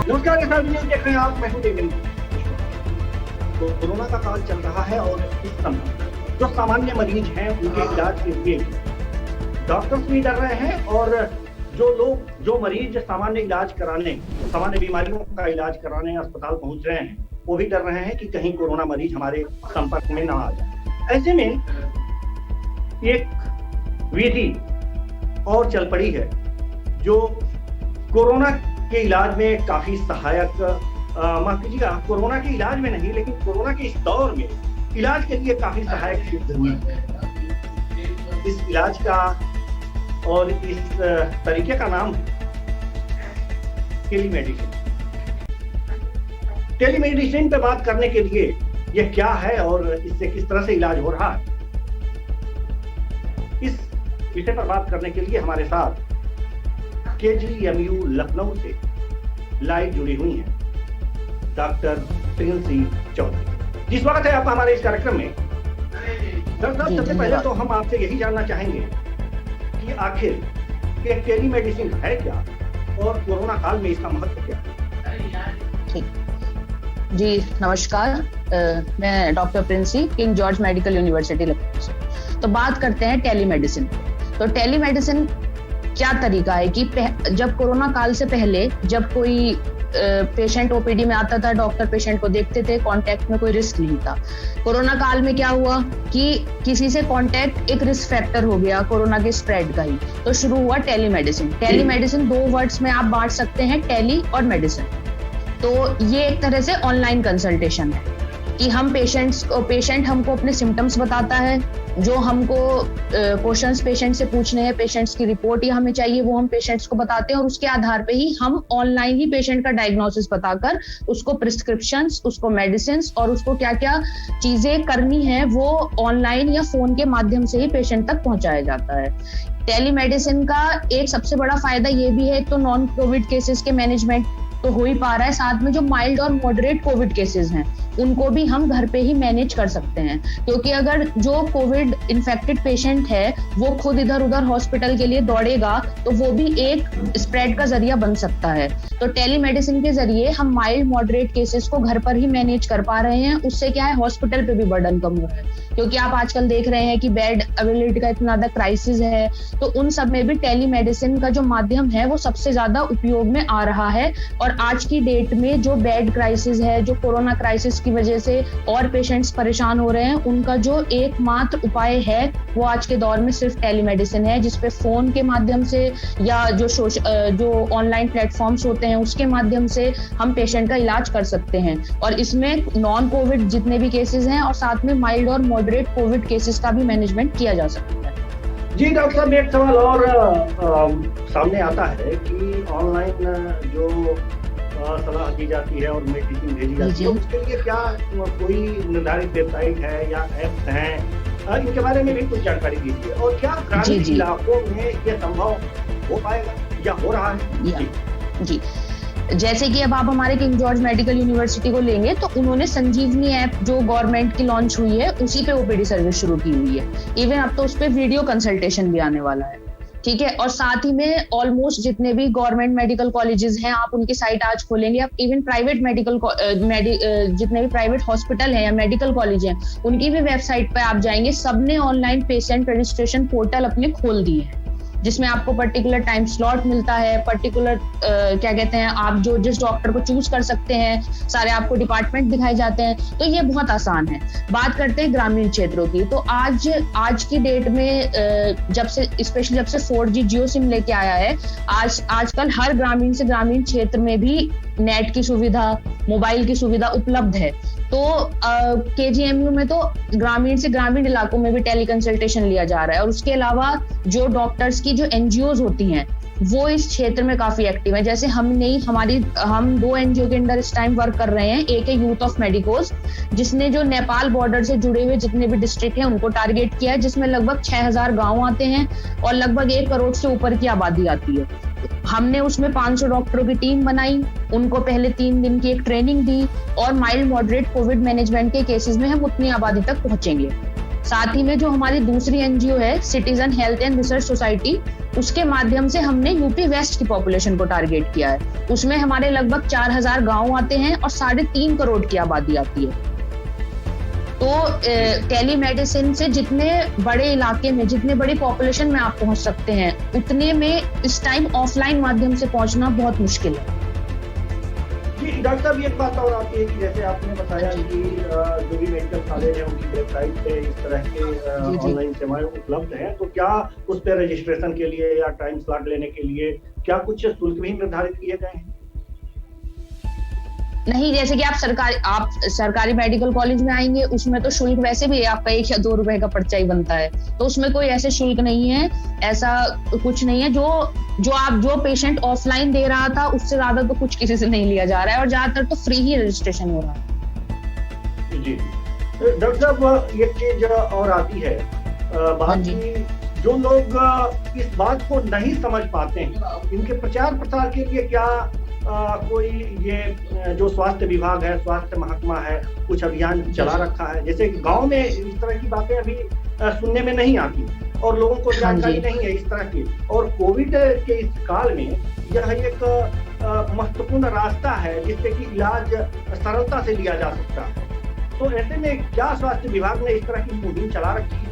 नमस्कार के साथ न्यूज़ देख रहे हैं आप। मैं हूं देवेंद्र। तो कोरोना का काल चल रहा है और इस समय जो सामान्य मरीज हैं उनके इलाज के लिए डॉक्टर्स भी डर रहे हैं और जो मरीज सामान्य बीमारियों का इलाज कराने अस्पताल पहुंच रहे हैं वो भी डर रहे हैं कि कहीं कोरोना मरीज हमारे संपर्क में ना आ जाए। ऐसे में एक विधि और चल पड़ी है जो कोरोना के इलाज में काफी सहायक, माफ कीजिएगा, कोरोना के इलाज में नहीं लेकिन कोरोना के इस दौर में इलाज के लिए काफी सहायक सिद्ध हुई है। इस इलाज का और इस तरीके का नाम है टेलीमेडिसिन। टेलीमेडिसिन पे बात करने के लिए यह क्या है और इससे किस तरह से इलाज हो रहा है, इस विषय पर बात करने के लिए हमारे साथ KGMU लखनऊ से लाइव जुड़ी हुई हैं डॉक्टर प्रिंसी चौधरी। जी, स्वागत है आपका हमारे इस कार्यक्रम में। डॉक्टर साहब, सबसे पहले तो हम आपसे यही जानना चाहेंगे कि आखिर ये टेलीमेडिसिन है क्या और कोरोना काल में इसका महत्व क्या है? ठीक जी, नमस्कार। मैं doctor Princy, king George medical university Lucknow से। तो बात करते हैं टेलीमेडिसिन। तो टेलीमेडिसिन क्या तरीका है कि जब कोरोना काल से पहले जब कोई पेशेंट ओपीडी में आता था, डॉक्टर पेशेंट को देखते थे, कांटेक्ट में कोई रिस्क नहीं था। कोरोना काल में क्या हुआ कि किसी से कांटेक्ट एक रिस्क फैक्टर हो गया कोरोना के स्प्रेड का ही, तो शुरू हुआ टेलीमेडिसिन। टेलीमेडिसिन 2 वर्ड्स में आप बांट सकते हैं, टेली और मेडिसिन। तो ये एक तरह से ऑनलाइन कंसल्टेशन है कि पेशेंट हमको अपने सिम्टम्स बताता है, जो हमको क्वेश्चंस पेशेंट से पूछने हैं, पेशेंट्स की रिपोर्ट या हमें चाहिए वो हम पेशेंट्स को बताते हैं और उसके आधार पे ही हम ऑनलाइन ही पेशेंट का डायग्नोसिस बताकर उसको प्रिस्क्रिप्शंस, उसको मेडिसिन्स और उसको क्या क्या चीजें करनी है वो ऑनलाइन या फोन के माध्यम से ही पेशेंट तक पहुंचाया जाता है। टेलीमेडिसिन का एक सबसे बड़ा फायदा ये भी है, तो नॉन कोविड केसेस के मैनेजमेंट तो हो ही पा रहा है, साथ में जो माइल्ड और मॉडरेट कोविड केसेस हैं उनको भी हम घर पे ही मैनेज कर सकते हैं, क्योंकि अगर जो कोविड इन्फेक्टेड पेशेंट है वो खुद इधर उधर हॉस्पिटल के लिए दौड़ेगा तो वो भी एक स्प्रेड का जरिया बन सकता है। तो टेलीमेडिसिन के जरिए हम माइल्ड मॉडरेट केसेस को घर पर ही मैनेज कर पा रहे हैं। उससे क्या है, हॉस्पिटल पे भी बर्डन कम हो रहा है, क्योंकि आप आजकल देख रहे हैं कि बेड अवेलेबिलिटी का इतना ज्यादा क्राइसिस है, तो उन सब में भी टेलीमेडिसिन का जो माध्यम है वो सबसे ज्यादा उपयोग में आ रहा है। और आज की डेट में जो बेड क्राइसिस है, जो कोरोना क्राइसिस की वजह से और पेशेंट्स परेशान हो रहे हैं, उनका जो एकमात्र उपाय है वो आज के दौर में सिर्फ टेलीमेडिसिन है, जिसपे फोन के माध्यम से या जो ऑनलाइन प्लेटफॉर्म्स होते हैं उसके माध्यम से हम पेशेंट का इलाज कर सकते हैं। और इसमें नॉन कोविड जितने भी केसेस हैं और साथ में माइल्ड और मॉडरेट कोविड केसेस का भी मैनेजमेंट किया जा सकता है। जी डॉक्टर साहब, एक सवाल और सामने आता है कि ऑनलाइन जो सलाह दी जाती है और मेडिसिन भेजी जाती है, उसके लिए क्या कोई निर्धारित वेबसाइट है या ऐप्स हैं, इनके बारे में भी कुछ जानकारी दीजिए। और क्या ग्रामीण इलाकों में ये संभव हो पाएगा या हो रहा है? जी, जैसे कि अब आप हमारे किंग जॉर्ज मेडिकल यूनिवर्सिटी को लेंगे तो उन्होंने संजीवनी ऐप जो गवर्नमेंट की लॉन्च हुई है उसी पे ओपीडी सर्विस शुरू की हुई है। इवन अब तो उस पे वीडियो कंसल्टेशन भी आने वाला है, ठीक है। और साथ ही में ऑलमोस्ट जितने भी गवर्नमेंट मेडिकल कॉलेजेस हैं, आप उनकी साइट आज खोलेंगे, आप इवन प्राइवेट जितने भी प्राइवेट हॉस्पिटल हैं या मेडिकल कॉलेज हैं उनकी भी वेबसाइट पे आप जाएंगे, सबने ऑनलाइन पेशेंट रजिस्ट्रेशन पोर्टल अपने खोल दिए हैं, जिसमें आपको पर्टिकुलर टाइम स्लॉट मिलता है, पर्टिकुलर क्या कहते हैं, आप जो जिस डॉक्टर को चूज कर सकते हैं, सारे आपको डिपार्टमेंट दिखाए जाते हैं। तो ये बहुत आसान है। बात करते हैं ग्रामीण क्षेत्रों की, तो आज की डेट में स्पेशली जब से 4G जियो सिम लेके आया है, आजकल हर ग्रामीण से ग्रामीण क्षेत्र में भी नेट की सुविधा, मोबाइल की सुविधा उपलब्ध है। तो KGMU में तो ग्रामीण से ग्रामीण इलाकों में भी टेली कंसल्टेशन लिया जा रहा है। और उसके अलावा जो डॉक्टर्स की जो NGOs होती हैं वो इस क्षेत्र में काफी एक्टिव है। जैसे हम 2 NGO के अंदर इस टाइम वर्क कर रहे हैं। एक है यूथ ऑफ मेडिकोस, जिसने जो नेपाल बॉर्डर से जुड़े हुए जितने भी डिस्ट्रिक्ट हैं उनको टारगेट किया है, जिसमें लगभग 6000 गांव आते हैं और लगभग 1 करोड़ से ऊपर की आबादी आती है। हमने उसमें 500 डॉक्टरों की टीम बनाई, उनको पहले 3 दिन की एक ट्रेनिंग दी और माइल्ड मॉडरेट कोविड मैनेजमेंट के केसेस में हम उतनी आबादी तक पहुंचेंगे। साथ ही में जो हमारी दूसरी एनजीओ है citizen health and research society, उसके माध्यम से हमने यूपी वेस्ट की पॉपुलेशन को टारगेट किया है। उसमें हमारे लगभग 4000 गांव आते हैं और 3.5 करोड़ की आबादी आती है। तो टेली मेडिसिन से जितने बड़े इलाके में, जितने बड़ी पॉपुलेशन में आप पहुंच सकते हैं, उतने में इस टाइम ऑफलाइन माध्यम से पहुंचना बहुत मुश्किल है। जी डॉक्टर साहब, एक बात और आती है कि जैसे आपने बताया कि जो भी मेडिकल कॉलेज है उनकी वेबसाइट पे इस तरह के ऑनलाइन सेवाएं उपलब्ध हैं, तो क्या उस पर रजिस्ट्रेशन के लिए या टाइम स्लॉट लेने के लिए क्या कुछ शुल्क भी निर्धारित किए गए हैं? नहीं, जैसे कि आप सरकारी मेडिकल कॉलेज में आएंगे, उसमें तो शुल्क वैसे भी आपका 1 या 2 रुपए का पर्चा ही बनता है, तो उसमें कोई ऐसे शुल्क नहीं है, ऐसा कुछ नहीं है। जो पेशेंट ऑफलाइन दे रहा था उससे ज्यादा तो कुछ किसी से नहीं लिया जा रहा है, और ज्यादातर तो फ्री ही रजिस्ट्रेशन हो रहा है। जी डॉक्टर साहब, एक चीज और आती है बात की, जो लोग इस बात को नहीं समझ पाते हैं, इनके प्रचार प्रसार के लिए क्या कोई ये जो स्वास्थ्य विभाग है, स्वास्थ्य महकमा है, कुछ अभियान चला रखा है? जैसे गांव में इस तरह की बातें अभी सुनने में नहीं आती और लोगों को जानकारी नहीं है इस तरह की, और कोविड के इस काल में यह एक महत्वपूर्ण रास्ता है जिससे कि इलाज सरलता से लिया जा सकता है। तो ऐसे में क्या स्वास्थ्य विभाग ने इस तरह की मुहिम चला रखी है?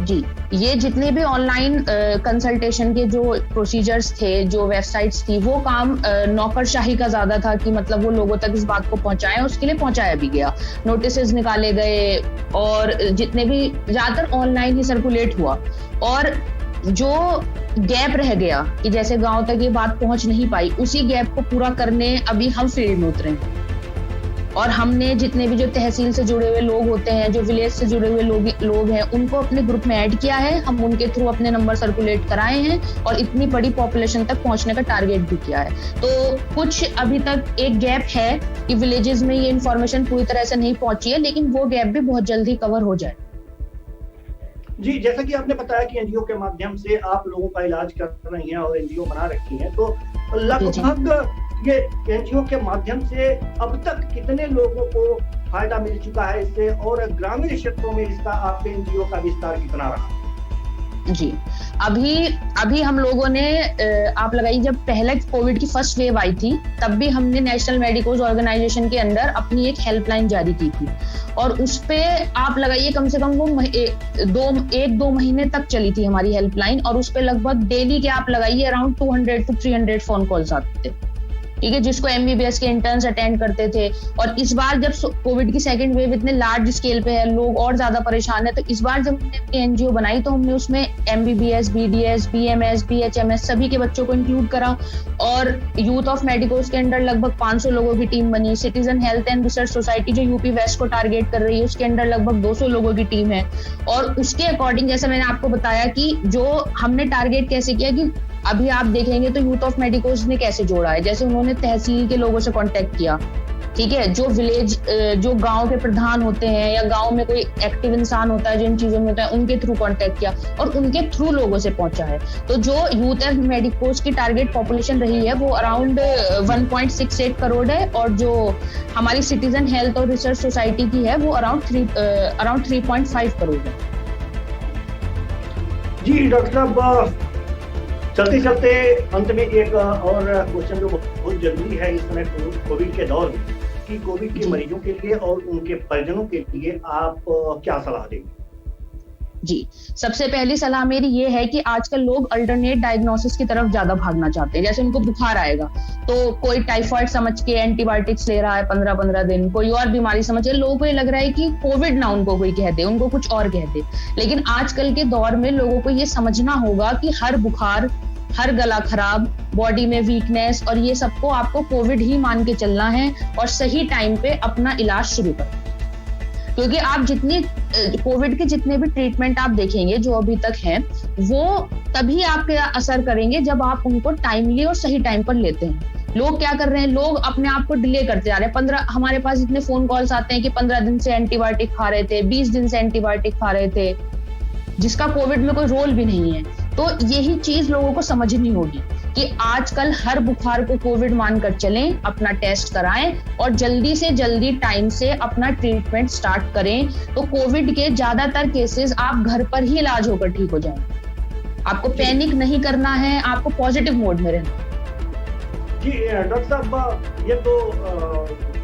जी, ये जितने भी ऑनलाइन कंसल्टेशन के जो प्रोसीजर्स थे, जो वेबसाइट्स थी, वो काम नौकरशाही का ज्यादा था कि मतलब वो लोगों तक इस बात को पहुंचाएं, उसके लिए पहुंचाया भी गया, नोटिसेस निकाले गए और जितने भी ज्यादातर ऑनलाइन ही सर्कुलेट हुआ। और जो गैप रह गया कि जैसे गांव तक ये बात पहुंच नहीं पाई, उसी गैप को पूरा करने अभी हम फील्ड में उतरे हैं। और हमने जितने भी जो तहसील से जुड़े हुए लोग होते हैं, जो विलेज से जुड़े हुए लोग हैं, उनको अपने ग्रुप में ऐड किया है, हम उनके थ्रू अपने नंबर सर्कुलेट कराए हैं और इतनी बड़ी पॉपुलेशन तक पहुंचने का टारगेट भी किया है। तो कुछ अभी तक एक गैप है कि विलेजेस में ये इन्फॉर्मेशन पूरी तरह से नहीं पहुंची है, लेकिन वो गैप भी बहुत जल्दी कवर हो जाए। जी, जैसा कि आपने बताया कि एनजीओ के माध्यम से आप लोगों का इलाज कर रही हैं और एनजीओ बना रखी हैं, तो लगभग ये एनजीओ के माध्यम से अब तक कितने लोगों को फायदा मिल चुका है इससे, और ग्रामीण क्षेत्रों में इसका आपके एनजीओ का विस्तार कितना रहा? जी, अभी हम लोगों ने आप लगाई, जब पहले कोविड की फर्स्ट वेव आई थी, तब भी हमने नेशनल मेडिकोज ऑर्गेनाइजेशन के अंदर अपनी एक हेल्पलाइन जारी की थी, और उस पे आप लगाइए कम से कम वो 1-2 महीने तक चली थी हमारी हेल्पलाइन, और उस पे लगभग डेली के आप लगाइए अराउंड 200 to 300 फोन कॉल्स आते थे, ठीक है, जिसको एमबीबीएस के इंटर्न्स अटेंड करते थे। और इस बार जब कोविड की सेकंड वेव इतने लार्ज स्केल पे है, लोग और ज्यादा परेशान है, तो इस बार जब हमने अपनी एनजीओ बनाई तो हमने उसमें एमबीबीएस, बीडीएस, बीएमएस, बीएचएमएस सभी के बच्चों को इंक्लूड करा, और यूथ ऑफ मेडिकोज के अंडर लगभग 500 लोगों की टीम बनी। Citizen health and research society जो यूपी वेस्ट को टारगेट कर रही है, उसके अंडर लगभग 200 लोगों की टीम है। और उसके अकॉर्डिंग, जैसे मैंने आपको बताया कि जो हमने टारगेट कैसे किया, कि अभी आप देखेंगे तो यूथ ऑफ मेडिकोज ने कैसे जोड़ा है, जैसे उन्होंने तहसील के लोगों से कांटेक्ट किया, ठीक है, जो विलेज, जो गांव के प्रधान होते हैं या गांव में कोई एक्टिव इंसान होता है जो इन चीजों में होता है, उनके थ्रू कांटेक्ट किया और उनके थ्रू लोगों से पहुंचा है। तो जो यूथ ऑफ मेडिकोज की टारगेट पॉपुलेशन रही है वो अराउंड 1.68 करोड़ है, और जो हमारी सिटीजन हेल्थ और रिसर्च सोसाइटी की है वो अराउंड 3.5 करोड़ है। जी डॉक्टर साहब, चलते चलते अंत में एक और क्वेश्चन जो बहुत जरूरी है इस समय कोविड के दौर में, कि कोविड के मरीजों के लिए और उनके परिजनों के लिए आप क्या सलाह देंगे? जी, सबसे पहली सलाह मेरी ये है कि आजकल लोग अल्टरनेट डायग्नोसिस की तरफ ज्यादा भागना चाहते हैं। जैसे उनको बुखार आएगा तो कोई टाइफाइड समझ के एंटीबायोटिक्स ले रहा है 15-15 दिन, कोई और बीमारी समझ के, लोगों को ये लग रहा है कि कोविड ना उनको कोई कह दे, उनको कुछ और कह दे। लेकिन आजकल के दौर में लोगों को ये समझना होगा कि हर बुखार, हर गला खराब, बॉडी में वीकनेस और ये सबको आपको कोविड ही मान के चलना है और सही टाइम पे अपना इलाज शुरू करें। क्योंकि आप जितनी कोविड के जितने भी ट्रीटमेंट आप देखेंगे जो अभी तक हैं, वो तभी आपके असर करेंगे जब आप उनको टाइमली और सही टाइम पर लेते हैं। लोग क्या कर रहे हैं, लोग अपने आप को डिले करते जा रहे हैं। हमारे पास इतने फोन कॉल्स आते हैं कि 15 दिन से एंटीबायोटिक खा रहे थे, 20 दिन से एंटीबायोटिक खा रहे थे, जिसका कोविड में कोई रोल भी नहीं है। तो यही चीज लोगों को समझनी होगी कि आजकल हर बुखार को कोविड मानकर चलें, अपना टेस्ट कराएं और जल्दी से जल्दी टाइम से अपना ट्रीटमेंट स्टार्ट करें। तो कोविड के ज्यादातर केसेस आप घर पर ही इलाज होकर ठीक हो जाएंगे। आपको पैनिक नहीं करना है, आपको पॉजिटिव मोड में रहना। जी डॉक्टर साहब, ये तो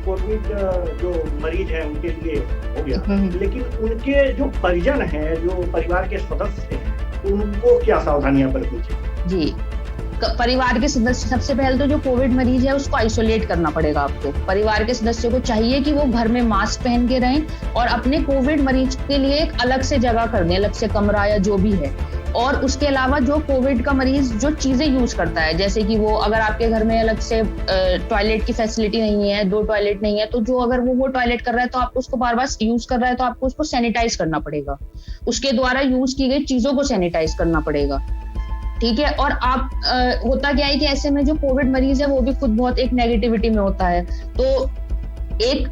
कोविड जो मरीज हैं उनके लिए हो गया, लेकिन उनके जो परिजन हैं, जो परिवार के सदस्य हैं, उनको क्या सावधानियां बरतनी चाहिए? जी, परिवार के सदस्य, सबसे पहले तो जो कोविड मरीज है उसको आइसोलेट करना पड़ेगा आपको। परिवार के सदस्यों को चाहिए कि वो घर में मास्क पहन के रहें और अपने कोविड मरीज के लिए एक अलग से जगह कर दें, अलग से कमरा या जो भी है। और उसके अलावा जो कोविड का मरीज जो चीजें यूज करता है, जैसे कि वो अगर आपके घर में अलग से टॉयलेट की फैसिलिटी नहीं है, 2 टॉयलेट नहीं है, तो जो अगर वो टॉयलेट कर रहा है तो आपको उसको बार बार यूज कर रहा है तो आपको उसको सैनिटाइज करना पड़ेगा, उसके द्वारा यूज की गई चीजों को सैनिटाइज करना पड़ेगा। ठीक है। और आप होता क्या है कि ऐसे में जो कोविड मरीज है वो भी खुद बहुत एक नेगेटिविटी में होता है, तो एक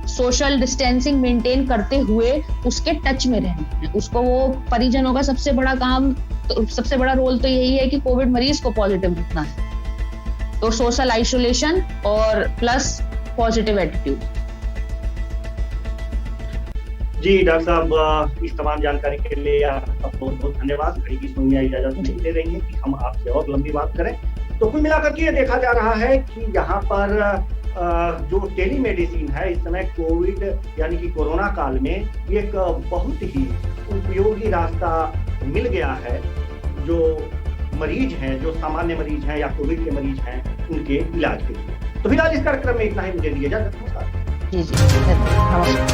सोशल डिस्टेंसिंग मेंटेन करते हुए उसके टच में रहना है उसको। वो परिजनों का सबसे बड़ा काम, तो सबसे बड़ा रोल तो यही है कि कोविड मरीज को पॉजिटिव रखना है। तो सोशल आइसोलेशन और प्लस पॉजिटिव एटीट्यूड। जी डॉक्टर साहब, इस तमाम जानकारी के लिए आपका बहुत बहुत धन्यवाद। घड़ी की सुनिया इजाजत नहीं दे रही है कि हम आपसे और लंबी बात करें। तो कुल मिलाकर के ये देखा जा रहा है कि यहाँ पर जो टेलीमेडिसिन है इस समय कोविड यानी कि कोरोना काल में एक बहुत ही उपयोगी रास्ता मिल गया है। जो मरीज हैं, जो सामान्य मरीज हैं या कोविड के मरीज हैं, उनके इलाज के लिए। तो फिलहाल इस कार्यक्रम में इतना ही, मुझे दिया जाए। नमस्कार। जी जी, नमस्कार।